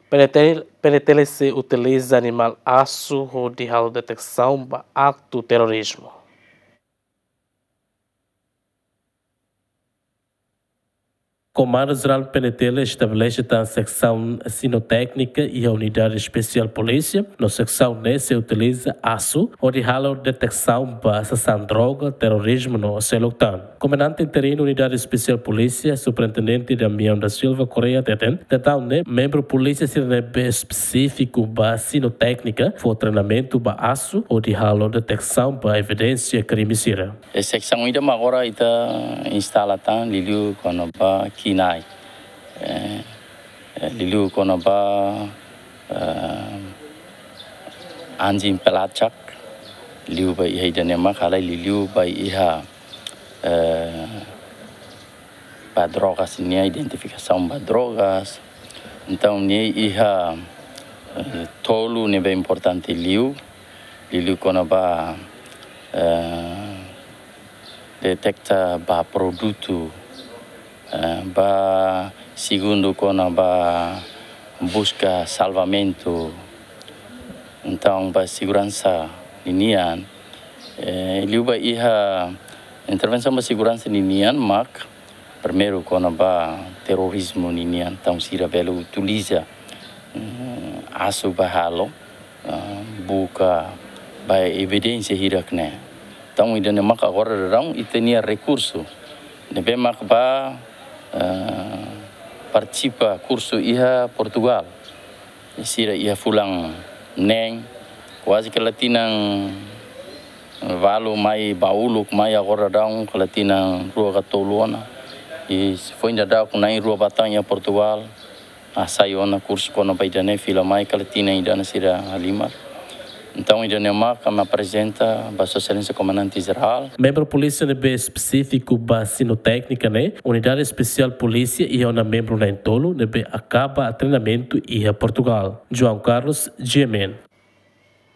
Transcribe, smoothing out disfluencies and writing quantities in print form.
PNTL se utiliza animal aço de detecção para acto terrorismo. Comando-Geral PNTL estabelece a secção sinotécnica e a unidade especial polícia. Na secção se utiliza aço, onde a detecção para ação droga, terrorismo no Celoctan. Comandante interino unidade especial polícia, superintendente Damião da Silva Correia Teten, membro polícia específico para sinotécnica, for treinamento para aço, onde a detecção para evidência crimicida. A secção ainda agora está instalada liu quando ba kinai liu quando ba anjing pelacak liu ba iha dan yang makalai liu ba iha ba drogas ini identificação ba drogas então ni iha tolu ni ba importante liu quando ba detecta ba produto ba segundo quando ba busca salvamento então ba segurança ninian liu ba iha intervenção ba segurança ninian mak primeiro quando ba terrorismo ninian então sira belo utiliza aço ba halo buka ba evidência hirakne então ainda mak agora rão e tinha recurso nebe mak ba participa curso iha Portugal sira iha fulang neng quase que latinang valo mai bauluk mai agora rão que latinang rua catoluana e foi ainda dar com nai rua Batanha Portugal a saiona curso quando vai dane fila mai que latina ainda na sira Alimar. Então, o Dinamarca que me apresenta a Excelência Comandante Geral. Membro polícia de específico da sinotécnica, né? Unidade especial polícia e uma membro na Entolo, acaba treinamento e a Portugal. João Carlos, GMN.